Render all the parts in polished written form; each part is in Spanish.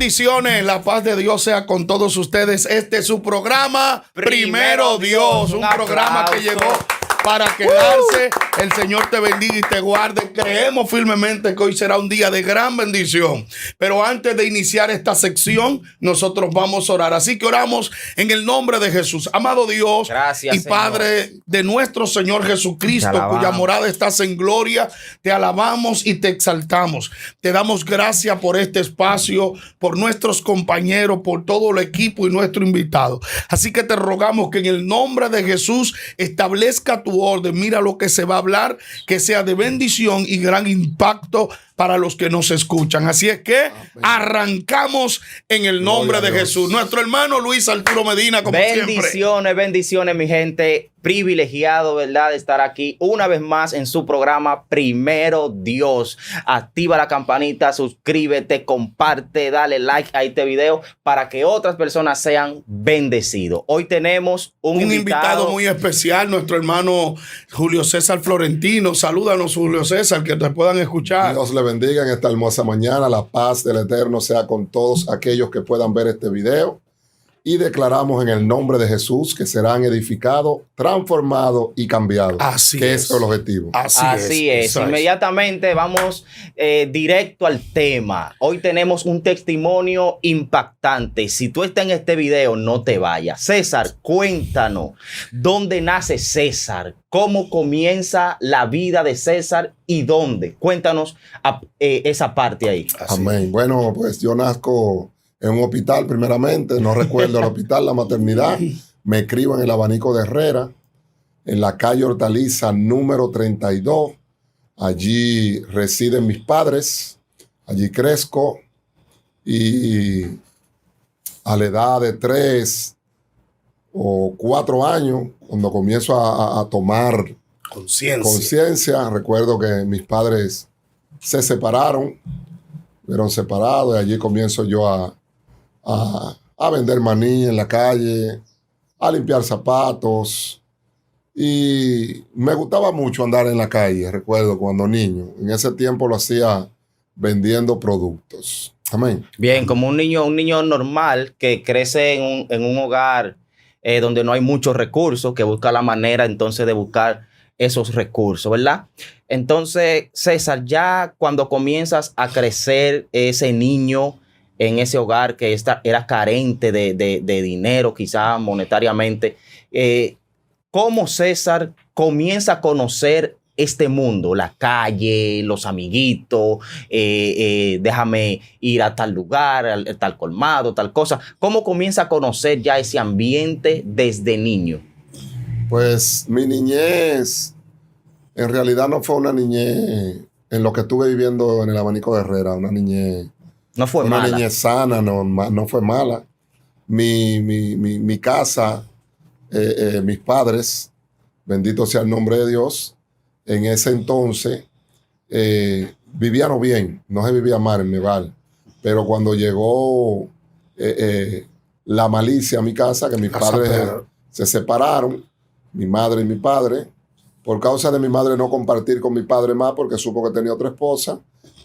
Bendiciones, la paz de Dios sea con todos ustedes. Este es su programa Primero Dios, un programa que llegó para quedarse. El Señor te bendiga y te guarde. Creemos firmemente que hoy será un día de gran bendición. Pero antes de iniciar esta sección, nosotros vamos a orar. Así que oramos en el nombre de Jesús. Amado Dios, gracias, y Padre de nuestro Señor Jesucristo, cuya morada estás en gloria, te alabamos y te exaltamos. Te damos gracias por este espacio, por nuestros compañeros, por todo el equipo y nuestro invitado. Así que te rogamos que en el nombre de Jesús establezca tu orden. Mira lo que se va a hablar, que sea de bendición y gran impacto para los que nos escuchan. Así es que arrancamos en el nombre de Jesús. Nuestro hermano Luis Arturo Medina, como siempre. Bendiciones, mi gente. Privilegiado, ¿verdad?, de estar aquí una vez más en su programa Primero Dios. Activa la campanita, suscríbete, comparte, dale like a este video para que otras personas sean bendecidos. Hoy tenemos un invitado muy especial, nuestro hermano Julio César Florentino. Salúdanos, Julio César, que te puedan escuchar. Dios le bendiga en esta hermosa mañana. La paz del Eterno sea con todos aquellos que puedan ver este video. Y declaramos en el nombre de Jesús que serán edificados, transformados y cambiados. Así que es el objetivo. Así es. Inmediatamente vamos directo al tema. Hoy tenemos un testimonio impactante. Si tú estás en este video, no te vayas. César, cuéntanos, ¿dónde nace César? ¿Cómo comienza la vida de César y dónde? Cuéntanos esa parte ahí. Amén. Bueno, pues yo nazco en un hospital primeramente, no recuerdo el hospital, la maternidad. Me crió en el Abanico de Herrera, en la calle Hortaliza número 32. Allí residen mis padres, allí crezco y a la edad de 3 o 4 años, cuando comienzo a tomar conciencia, recuerdo que mis padres se separaron, fueron separados y allí comienzo yo a vender maní en la calle, a limpiar zapatos. Y me gustaba mucho andar en la calle, recuerdo cuando niño. En ese tiempo lo hacía vendiendo productos. Amén. Bien, como un niño normal que crece en un hogar donde no hay muchos recursos, que busca la manera entonces de buscar esos recursos, ¿verdad? Entonces, César, ya cuando comienzas a crecer ese niño en ese hogar que era carente de dinero, quizás monetariamente, ¿cómo César comienza a conocer este mundo, la calle, los amiguitos, déjame ir a tal lugar, a tal colmado, tal cosa? ¿Cómo comienza a conocer ya ese ambiente desde niño? Pues mi niñez, en realidad no fue una niñez en lo que estuve viviendo en el Abanico de Herrera, una niñez... No fue mala. Una niñez sana, no fue mala. Mi casa, mis padres, bendito sea el nombre de Dios, en ese entonces vivían bien, no se vivía mal en mi hogar. Pero cuando llegó la malicia a mi casa, que mis padres se separaron, mi madre y mi padre, por causa de mi madre no compartir con mi padre más porque supo que tenía otra esposa.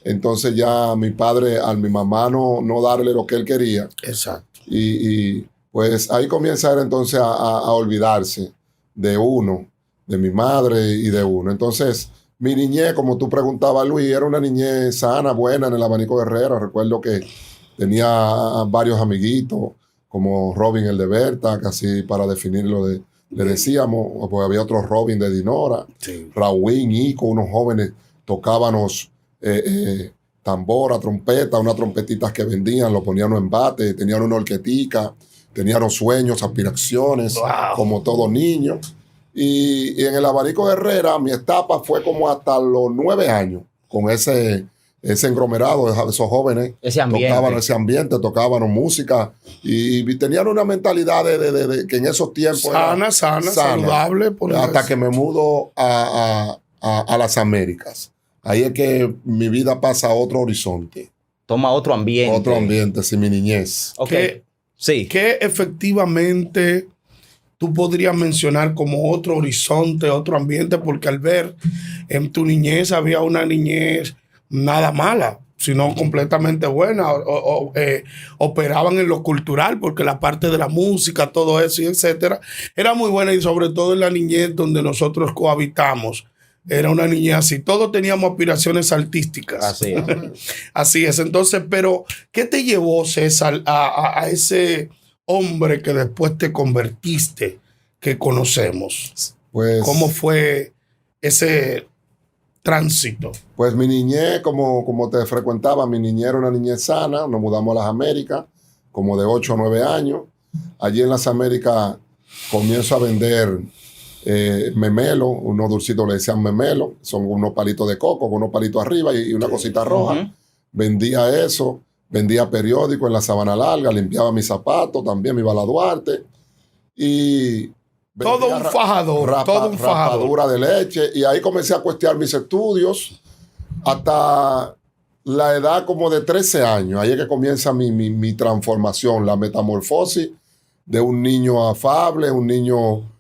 Entonces ya mi padre, a mi mamá no darle lo que él quería. Exacto. Y pues ahí comienza él entonces a olvidarse de uno, de mi madre y de uno. Entonces mi niñez, como tú preguntabas, Luis, era una niñez sana, buena en el Abanico de Herrera. Recuerdo que tenía varios amiguitos, como Robin el de Berta, casi para definirlo le decíamos, pues había otro Robin de Dinora, sí. Raúl, Ico, unos jóvenes tocábamos tambora, trompeta, unas trompetitas que vendían, lo ponían en bate, tenían una orquetica, tenían sueños, aspiraciones, wow, como todo niño. Y en el Abanico de Herrera, mi etapa fue como hasta los 9 años, con ese englomerado de esos jóvenes. Ese ambiente. Tocaban música y tenían una mentalidad de que en esos tiempos sana, saludable. Hasta que me mudo a las Américas. Ahí es que mi vida pasa a otro horizonte. Toma otro ambiente. Otro ambiente, sí, mi niñez. Okay. Sí. Que efectivamente tú podrías mencionar como otro horizonte, otro ambiente, porque al ver en tu niñez había una niñez nada mala. sino completamente buena, operaban en lo cultural, porque la parte de la música, todo eso, y etcétera, era muy buena, y sobre todo en la niñez donde nosotros cohabitamos. Era una niñez así, todos teníamos aspiraciones artísticas. Así es. Así es. Entonces, pero, ¿qué te llevó, César, a ese hombre que después te convertiste, que conocemos? Pues, ¿Cómo fue ese tránsito? Pues mi niñez, como te frecuentaba, mi niñez era una niñez sana. Nos mudamos a las Américas, como de 8 o 9 años. Allí en las Américas comienzo a vender memelo, unos dulcitos le decían memelo, son unos palitos de coco con unos palitos arriba y una cosita roja. Vendía eso, vendía periódico en la Sabana Larga, limpiaba mis zapatos, también me iba a la Duarte. Y todo un fajador, todo un fajador. Rapadura de leche. Y ahí comencé a cuestionar mis estudios hasta la edad como de 13 años. Ahí es que comienza mi transformación, la metamorfosis de un niño afable, un niño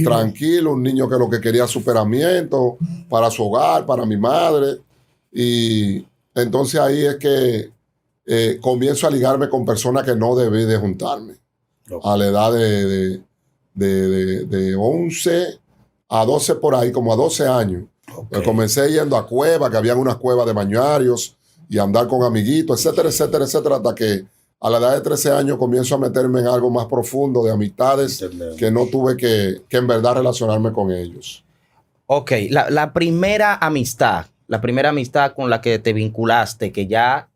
tranquilo, un niño que lo que quería superamiento para su hogar, para mi madre. Y entonces ahí es que comienzo a ligarme con personas que no debí de juntarme. A la edad de 11 a 12 por ahí, como a 12 años. Comencé yendo a cuevas, que habían unas cuevas de bañarios, y andar con amiguitos, etcétera, etcétera, etcétera, hasta que a la edad de 13 años comienzo a meterme en algo más profundo de amistades que no tuve que en verdad relacionarme con ellos. Ok, la primera amistad con la que te vinculaste, que ya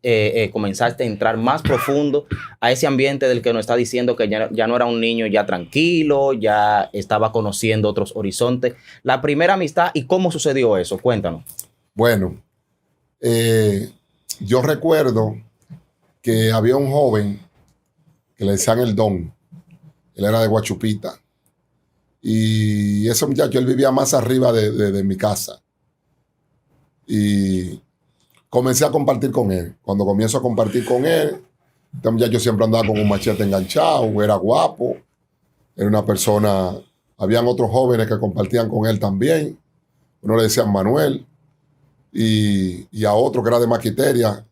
comenzaste a entrar más profundo a ese ambiente del que nos está diciendo que ya no era un niño ya tranquilo, ya estaba conociendo otros horizontes. La primera amistad, ¿y cómo sucedió eso? Cuéntanos. Bueno, yo recuerdo que había un joven que le decían el Don. Él era de Guachupita. Y ese muchacho, él vivía más arriba de mi casa. Y comencé a compartir con él. Cuando comienzo a compartir con él, este muchacho siempre andaba con un machete enganchado, era guapo, era una persona. Habían otros jóvenes que compartían con él también. Uno le decían Manuel, y a otro que era de Maquiteria,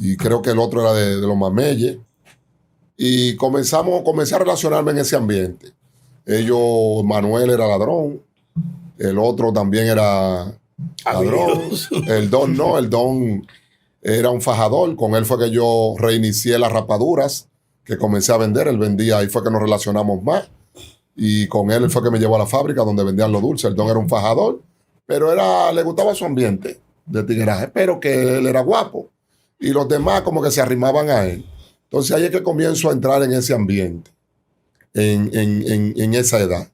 y creo que el otro era de los Mameyes. Y comencé a relacionarme en ese ambiente. Manuel era ladrón, el otro también era ladrón. El Don era un fajador. Con él fue que yo reinicié las rapaduras que comencé a vender. Él vendía, ahí fue que nos relacionamos más. Y con él fue que me llevó a la fábrica donde vendían los dulces. El Don era un fajador, pero le gustaba su ambiente de tigueraje, pero que él era guapo. Y los demás como que se arrimaban a él. Entonces ahí es que comienzo a entrar en ese ambiente, en esa edad.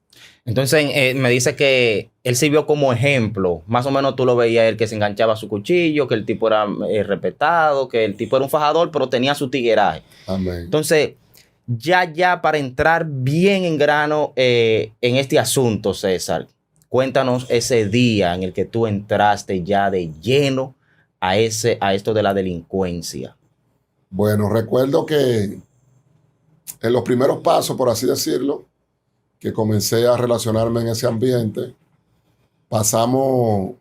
Entonces me dice que él sirvió como ejemplo. Más o menos tú lo veías él que se enganchaba su cuchillo, que el tipo era respetado, que el tipo era un fajador, pero tenía su tigueraje. Amén. Entonces, ya para entrar bien en grano en este asunto, César, cuéntanos ese día en el que tú entraste ya de lleno a esto de la delincuencia. Bueno, recuerdo que en los primeros pasos, por así decirlo, que comencé a relacionarme en ese ambiente, pasamos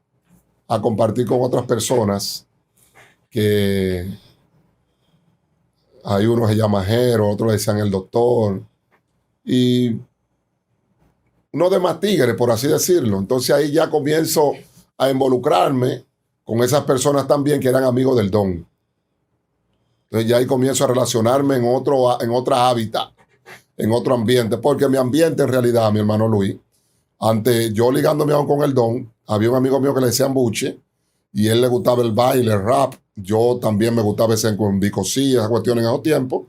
a compartir con otras personas que hay uno se llama Jero, otros decían el doctor, y uno de más tigres, por así decirlo. Entonces ahí ya comienzo a involucrarme con esas personas también que eran amigos del Don. Entonces ya ahí comienzo a relacionarme en otra hábitat, en otro ambiente, porque mi ambiente en realidad, mi hermano Luis, antes yo ligándome aún con el Don, había un amigo mío que le decían Buche, y él le gustaba el baile, el rap. Yo también me gustaba ese con bicosía, esas cuestiones en esos tiempos,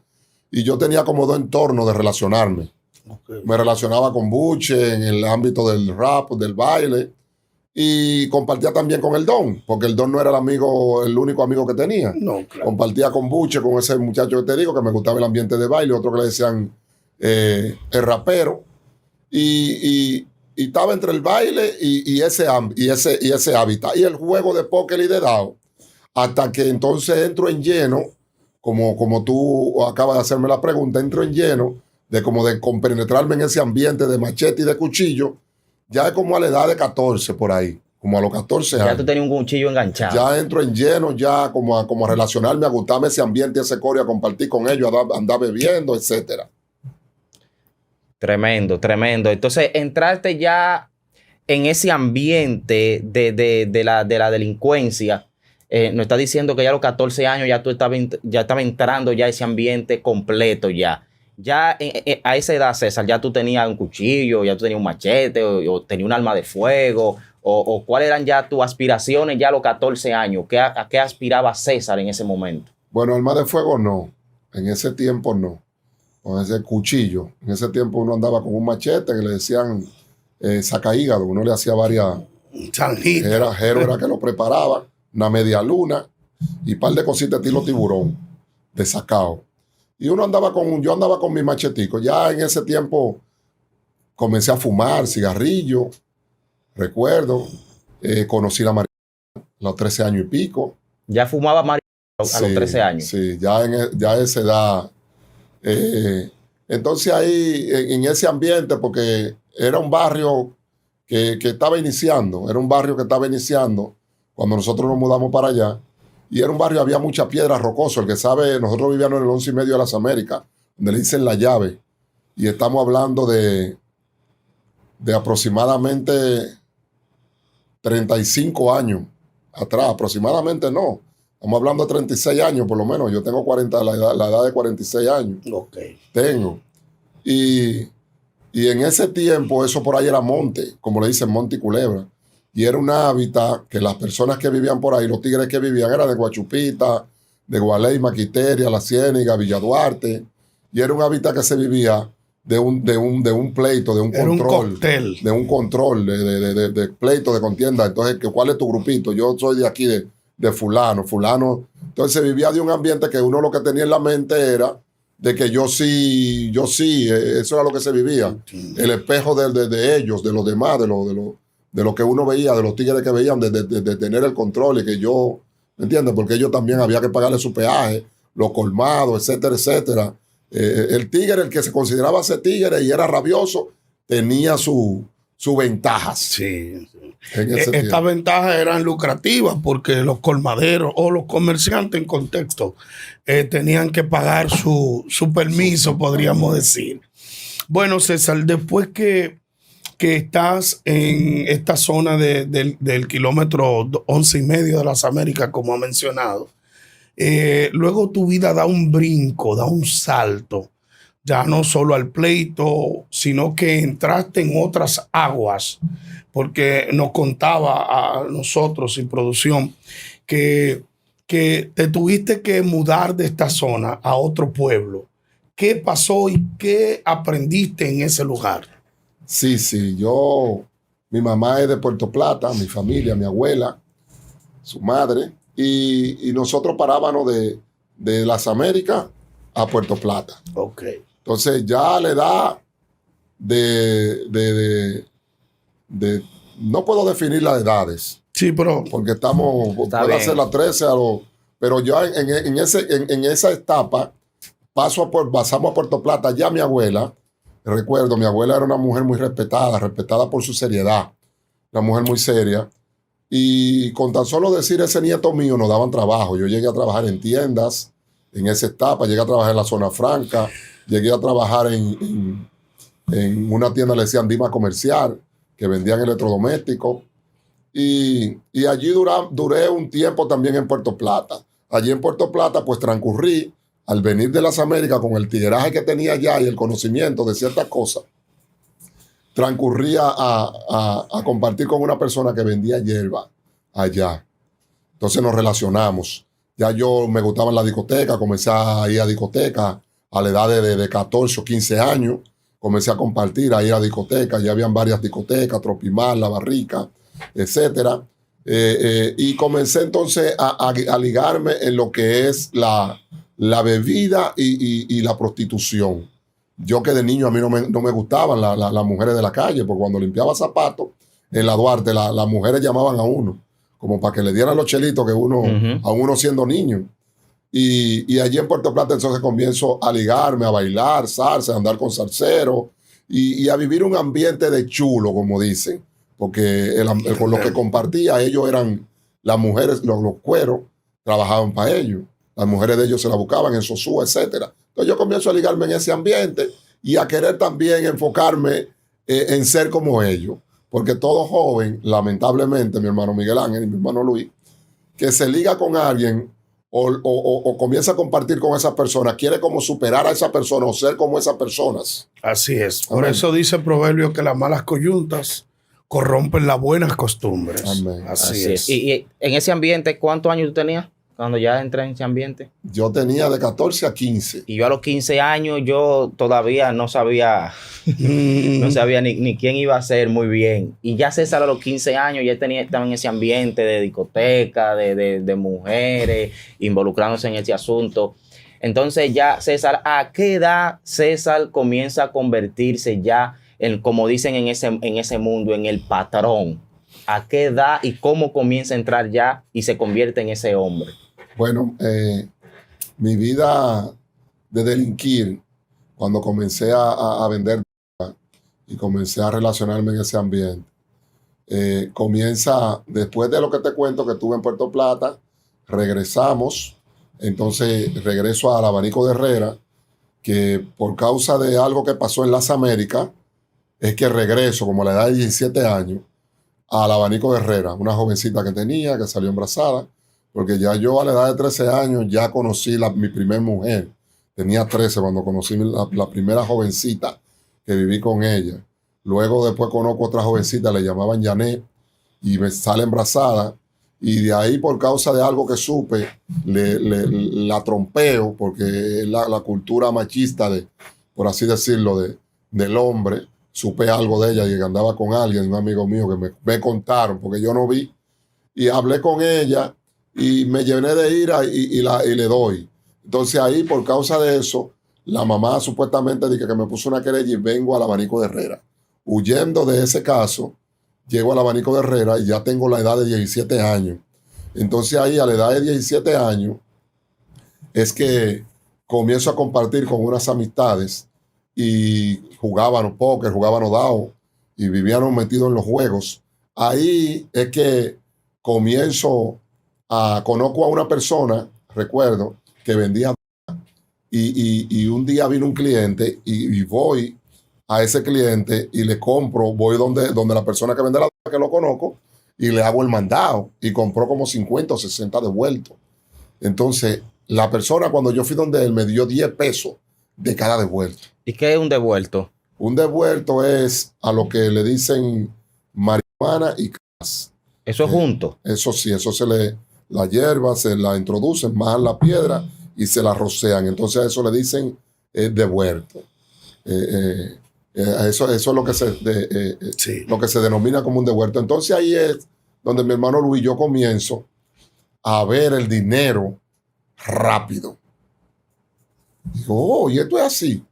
y yo tenía como dos entornos de relacionarme. Okay. Me relacionaba con Buche en el ámbito del rap, del baile, y compartía también con el Don, porque el Don no era el único amigo que tenía. No, claro. Compartía con Buche, con ese muchacho que te digo, que me gustaba el ambiente de baile, otro que le decían el rapero, y estaba entre el baile y ese hábitat, y el juego de póker y de dado, hasta que entonces entro en lleno, como tú acabas de hacerme la pregunta, entro en lleno de compenetrarme en ese ambiente de machete y de cuchillo. Ya es como a la edad de 14 por ahí, como a los 14 años. Ya tú tenías un cuchillo enganchado. Ya entro en lleno, ya como a relacionarme, a gustarme ese ambiente, ese corio, a compartir con ellos, a andar bebiendo, etcétera. Tremendo, tremendo. Entonces, entraste ya en ese ambiente de la delincuencia. Nos está diciendo que ya a los 14 años ya tú estabas entrando ya a ese ambiente completo ya. Ya a esa edad, César, ya tú tenías un cuchillo, ya tú tenías un machete o tenías un arma de fuego. O cuáles eran ya tus aspiraciones ya a los 14 años. ¿A qué aspiraba César en ese momento? Bueno, arma de fuego no. En ese tiempo no. Con ese cuchillo. En ese tiempo uno andaba con un machete que le decían saca hígado. Uno le hacía varias... Jero era que lo preparaba. Una media luna y un par de cositas estilo tiburón de sacao. Y yo andaba con mi machetico. Ya en ese tiempo comencé a fumar cigarrillo. Recuerdo, conocí la marihuana a los 13 años y pico. ¿Ya fumaba marihuana a los 13 años? Sí, ya a esa edad. Entonces ahí, en ese ambiente, porque era un barrio que estaba iniciando, cuando nosotros nos mudamos para allá, y era un barrio, había mucha piedra rocosa. El que sabe, nosotros vivíamos en el 11 y medio de las Américas, donde le dicen La Llave, y estamos hablando de aproximadamente 35 años atrás, aproximadamente no. Estamos hablando de 36 años por lo menos. Yo tengo la edad de 46 años. Ok. Tengo. Y en ese tiempo eso por ahí era monte, como le dicen, monte y culebra. Y era un hábitat que las personas que vivían por ahí, los tigres que vivían, eran de Guachupita, de Gualey, Maquiteria, La Ciénaga, Villa Duarte. Y era un hábitat que se vivía de un pleito, de un Era control. un cóctel. De un control, de pleito, de contienda. Entonces, ¿cuál es tu grupito? Yo soy de aquí, de fulano. Entonces se vivía de un ambiente que uno lo que tenía en la mente era de que yo sí, eso era lo que se vivía. El espejo de ellos, de los demás, de lo que uno veía, de los tigres que veían, de tener el control y que yo, ¿me entiendes? Porque ellos también había que pagarle su peaje, los colmados, etcétera, etcétera. El tigre, el que se consideraba ese tigre y era rabioso, tenía sus ventajas. Sí. Estas ventajas eran lucrativas porque los colmaderos o los comerciantes en contexto tenían que pagar su permiso, podríamos decir. Bueno, César, después que estás en esta zona del kilómetro 11 y medio de las Américas, como ha mencionado, luego tu vida da un brinco, da un salto, ya no solo al pleito, sino que entraste en otras aguas, porque nos contaba a nosotros sin producción que te tuviste que mudar de esta zona a otro pueblo. ¿Qué pasó y qué aprendiste en ese lugar? Sí, mi mamá es de Puerto Plata, mi familia, mi abuela, su madre, y nosotros parábamos de las Américas a Puerto Plata. Ok. Entonces ya a la edad no puedo definir las edades. Sí, pero... Porque puede ser las 13 pero yo en esa etapa pasamos a Puerto Plata. Ya mi abuela, recuerdo, mi abuela era una mujer muy respetada por su seriedad, una mujer muy seria. Y con tan solo decir ese nieto mío nos daban trabajo. Yo llegué a trabajar en tiendas en esa etapa, llegué a trabajar en la zona franca, llegué a trabajar en una tienda, le decían Dima Comercial, que vendían electrodomésticos. Y allí duré un tiempo también en Puerto Plata. Allí en Puerto Plata, pues transcurrí, al venir de las Américas, con el tigueraje que tenía allá y el conocimiento de ciertas cosas, transcurría a compartir con una persona que vendía hierba allá. Entonces nos relacionamos. Ya yo me gustaba en la discoteca, comencé a ir a discoteca a la edad de 14 o 15 años. Comencé a compartir, a ir a discotecas. Ya habían varias discotecas, Tropimar, La Barrica, etcétera. Y comencé entonces a ligarme en lo que es la bebida y la prostitución. Yo que de niño a mí no me gustaban las mujeres de la calle, porque cuando limpiaba zapatos en la Duarte, las mujeres llamaban a uno, como para que le dieran los chelitos que uno, a uno siendo niño. Y allí en Puerto Plata entonces comienzo a ligarme, a bailar salsa, a andar con salseros y a vivir un ambiente de chulo, como dicen. porque con lo que compartía, ellos eran, las mujeres, los cueros, trabajaban para ellos. Las mujeres de ellos se la buscaban en Sosúa, etcétera. Entonces yo comienzo a ligarme en ese ambiente y a querer también enfocarme en ser como ellos. Porque todo joven, lamentablemente, mi hermano Miguel Ángel y mi hermano Luis, que se liga con alguien o comienza a compartir con esa persona, quiere como superar a esa persona o ser como esas personas. Así es. Por Amén. eso dice el proverbio que las malas coyuntas corrompen las buenas costumbres. Amén. Así es. Y en ese ambiente, ¿cuántos años tú tenías cuando ya entré en ese ambiente? Yo tenía de 14 a 15. Y yo a los 15 años, yo todavía no sabía, no sabía ni quién iba a ser muy bien. Y ya César a los 15 años ya estaba en ese ambiente de discoteca, de mujeres, involucrándose en ese asunto. Entonces ya César, ¿a qué edad César comienza a convertirse ya, como dicen en ese mundo, en el patrón? ¿A qué edad y cómo comienza a entrar ya y se convierte en ese hombre? Bueno, mi vida de delinquir, cuando comencé a vender y comencé a relacionarme en ese ambiente, comienza después de lo que te cuento que estuve en Puerto Plata, regresamos, entonces regreso al Abanico de Herrera, que por causa de algo que pasó en las Américas, es que regreso como a la edad de 17 años al Abanico de Herrera, una jovencita que tenía, que salió embarazada, porque ya yo a la edad de 13 años ya conocí mi primer mujer. Tenía 13 cuando conocí la primera jovencita que viví con ella. Luego después conozco otra jovencita, le llamaban Janet, y me sale embarazada. Y de ahí, por causa de algo que supe, la trompeo, porque es la cultura machista, por así decirlo, del hombre. Supe algo de ella y que andaba con alguien, un amigo mío que me contaron, porque yo no vi. Y hablé con ella y me llené de ira y le doy. Entonces ahí, por causa de eso, la mamá supuestamente dice que me puso una querella y vengo al Abanico de Herrera. Huyendo de ese caso, llego al Abanico de Herrera y ya tengo la edad de 17 años. Entonces ahí, a la edad de 17 años, es que comienzo a compartir con unas amistades y jugaban póker, jugaban dado y vivían metidos en los juegos. Ahí es que conozco a una persona, recuerdo, que vendía y un día vino un cliente y voy a ese cliente y le compro, voy donde la persona que vende la droga, que lo conozco, y le hago el mandado y compró como 50 o 60 devueltos. Entonces, la persona cuando yo fui donde él me dio 10 pesos de cada devuelto. ¿Y qué es un devuelto? Un devuelto es a lo que le dicen marihuana y crack. ¿Eso es junto? Eso sí, eso la hierba se la introducen, majan la piedra y se la rocean. Entonces a eso le dicen devuelto. Eso es lo que lo que se denomina como un devuelto. Entonces ahí es donde mi hermano Luis y yo comienzo a ver el dinero rápido. Digo, oh, y esto es así.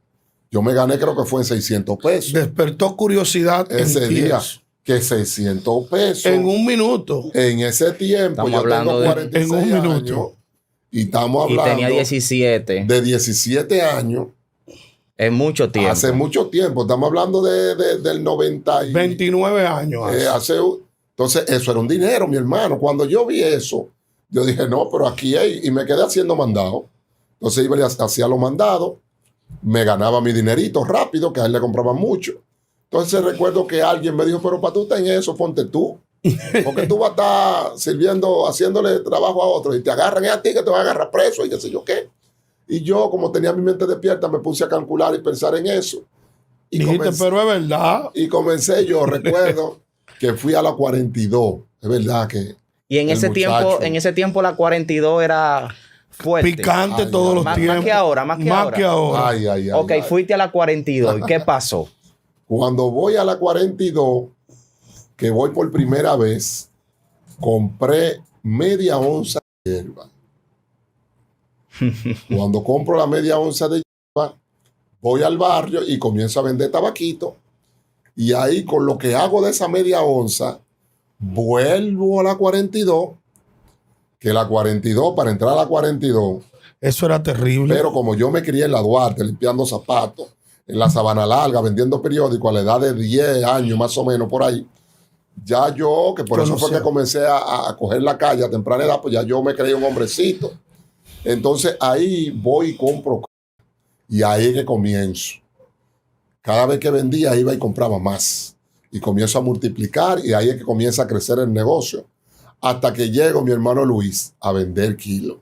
Yo me gané, creo que fue en 600 pesos. Despertó curiosidad Ese día, que 600 pesos. En un minuto. En ese tiempo, estamos yo hablando tengo 46 en un minuto. años. Y estamos hablando. Y tenía 17. De 17 años. Es mucho tiempo. Hace mucho tiempo. Estamos hablando del 90. 29 años. Entonces, eso era un dinero, mi hermano. Cuando yo vi eso, yo dije, no, pero aquí hay. Y me quedé haciendo mandado. Entonces iba y hacía los mandados. Me ganaba mi dinerito rápido, que a él le compraban mucho. Entonces recuerdo que alguien me dijo, pero para tú estar en eso, ponte tú. Porque tú vas a estar sirviendo, haciéndole trabajo a otros y te agarran a ti que te van a agarrar preso y qué sé yo qué. Y yo, como tenía mi mente despierta, me puse a calcular y pensar en eso. Y dijiste, pero es verdad. Y comencé yo, recuerdo que fui a la 42. Es verdad que... Y en ese tiempo la 42 era... fuerte. Picante todos los tiempos. Más que ahora, más que ahora. Ok, fuiste a la 42. ¿Y qué pasó? Cuando voy a la 42, que voy por primera vez, compré media onza de hierba. Cuando compro la media onza de hierba, voy al barrio y comienzo a vender tabaquito. Y ahí, con lo que hago de esa media onza, vuelvo a la 42. Que la 42, para entrar a la 42. Eso era terrible. Pero como yo me crié en la Duarte, limpiando zapatos, en la Sabana Larga, vendiendo periódicos a la edad de 10 años, más o menos por ahí, Ya yo, que por eso fue que comencé a coger la calle a temprana edad, pues ya yo me creí un hombrecito. Entonces ahí voy y compro. Y ahí es que comienzo. Cada vez que vendía iba y compraba más. Y comienzo a multiplicar y ahí es que comienza a crecer el negocio. Hasta que llego mi hermano Luis a vender kilos.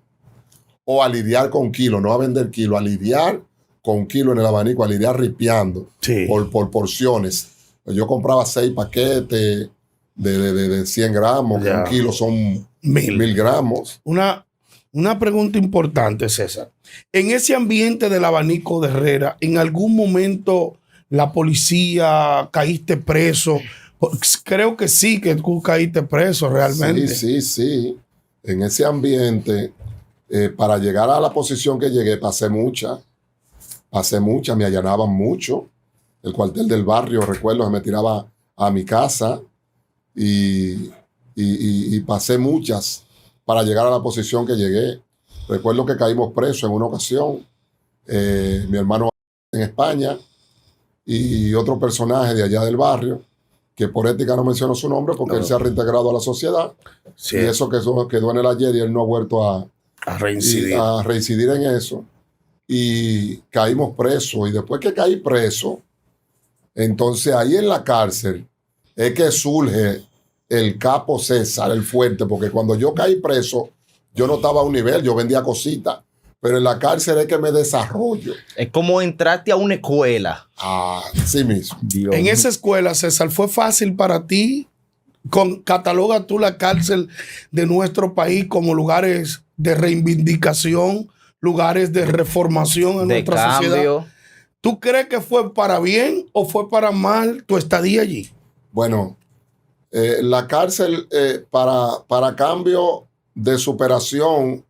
O a lidiar con kilos, no a vender kilos, a lidiar con kilos en el abanico, a lidiar ripiando por porciones. Yo compraba 6 paquetes de 100 gramos, que un kilo son 1000 gramos. Una pregunta importante, César. En ese ambiente del abanico de Herrera, ¿en algún momento la policía caíste preso? Creo que sí, que tú caíste preso realmente. Sí. En ese ambiente, para llegar a la posición que llegué, pasé mucha, me allanaban mucho. El cuartel del barrio, recuerdo, me tiraba a mi casa y pasé muchas para llegar a la posición que llegué. Recuerdo que caímos presos en una ocasión, mi hermano en España y otro personaje de allá del barrio, que por ética no menciono su nombre porque él se ha reintegrado a la sociedad. Sí. Y eso quedó en el ayer y él no ha vuelto a reincidir en eso. Y caímos presos. Y después que caí preso, entonces ahí en la cárcel es que surge el capo César, el fuerte, porque cuando yo caí preso, yo no estaba a un nivel, yo vendía cositas, pero en la cárcel es que me desarrollo. Es como entraste a una escuela. Sí mismo. Dios. En esa escuela, César, ¿fue fácil para ti? ¿Catalogas tú la cárcel de nuestro país como lugares de reivindicación, lugares de reformación en nuestra sociedad? ¿Tú crees que fue para bien o fue para mal tu estadía allí? Bueno, la cárcel para cambio de superación,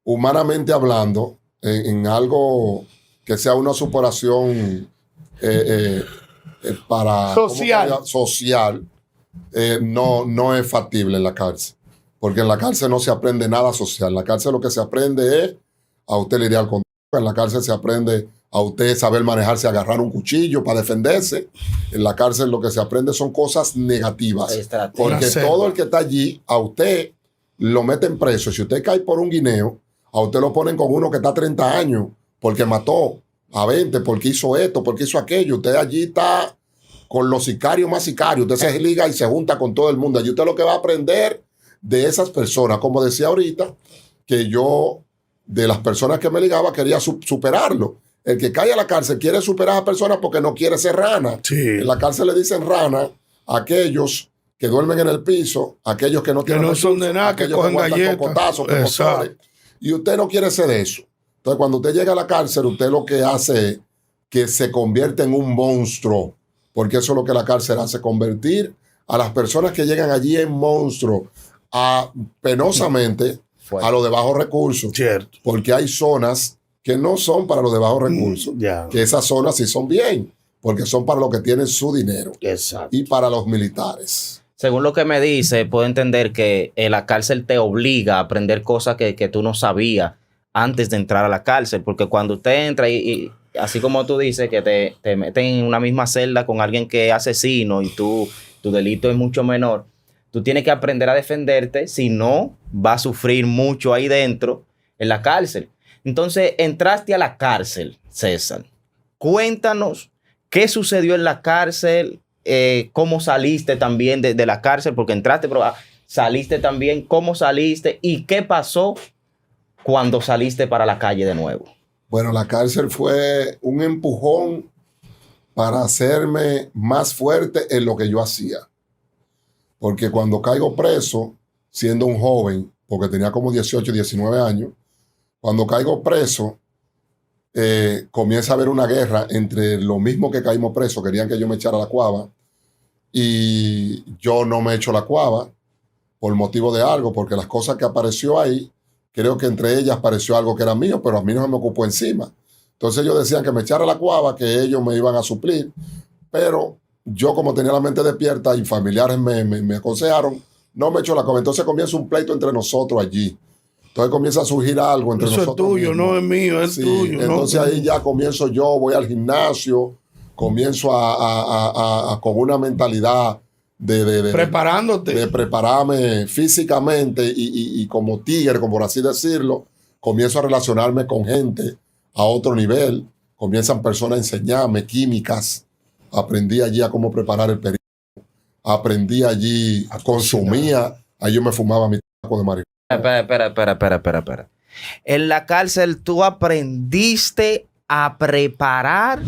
humanamente hablando, en algo que sea una superación para social, no es factible en la cárcel. Porque en la cárcel no se aprende nada social. En la cárcel lo que se aprende es a usted lidiar con... En la cárcel se aprende a usted saber manejarse, agarrar un cuchillo para defenderse. En la cárcel lo que se aprende son cosas negativas. Porque todo el que está allí, a usted lo meten preso. Si usted cae por un guineo, a usted lo ponen con uno que está 30 años porque mató a 20, porque hizo esto, porque hizo aquello. Usted allí está con los sicarios más sicarios. Usted se liga y se junta con todo el mundo. Allí usted lo que va a aprender de esas personas, como decía ahorita, que yo, de las personas que me ligaba, quería superarlo. El que cae a la cárcel quiere superar a las personas porque no quiere ser rana. Sí. En la cárcel le dicen rana a aquellos que duermen en el piso, a aquellos que no tienen recursos, son de nada, que cogen galletas. Y usted no quiere ser eso. Entonces, cuando usted llega a la cárcel, usted lo que hace es que se convierte en un monstruo. Porque eso es lo que la cárcel hace, convertir a las personas que llegan allí en monstruos, penosamente a los de bajos recursos. Cierto. Porque hay zonas que no son para los de bajos recursos. Que esas zonas sí son bien, porque son para los que tienen su dinero. Exacto. Y para los militares. Según lo que me dice, puedo entender que la cárcel te obliga a aprender cosas que tú no sabías antes de entrar a la cárcel. Porque cuando usted entra y así como tú dices, que te meten en una misma celda con alguien que es asesino y tu delito es mucho menor, tú tienes que aprender a defenderte, si no, vas a sufrir mucho ahí dentro en la cárcel. Entonces, entraste a la cárcel, César. Cuéntanos qué sucedió en la cárcel, cómo saliste también de la cárcel, porque entraste, pero saliste también, cómo saliste y qué pasó cuando saliste para la calle de nuevo. Bueno, la cárcel fue un empujón para hacerme más fuerte en lo que yo hacía. Porque cuando caigo preso, siendo un joven, porque tenía como 18, 19 años, cuando caigo preso, comienza a haber una guerra entre los mismos que caímos presos, querían que yo me echara la cuava, y yo no me echo la cuava por motivo de algo, porque las cosas que apareció ahí, creo que entre ellas apareció algo que era mío, pero a mí no se me ocupó encima. Entonces ellos decían que me echara la cuava, que ellos me iban a suplir, pero yo, como tenía la mente despierta y familiares me aconsejaron, no me echo la cuava. Entonces comienza un pleito entre nosotros allí. Entonces comienza a surgir algo entre nosotros. Eso es tuyo, mismos. No es mío, es tuyo. Entonces no. Ahí ya comienzo yo, voy al gimnasio, comienzo con una mentalidad preparándote. De prepararme físicamente y como tigre, como por así decirlo, comienzo a relacionarme con gente a otro nivel. Comienzan personas a enseñarme químicas. Aprendí allí a cómo preparar el perico. Aprendí allí, consumía. Ahí yo me fumaba mi tabaco de marihuana. Espera. En la cárcel tú aprendiste a preparar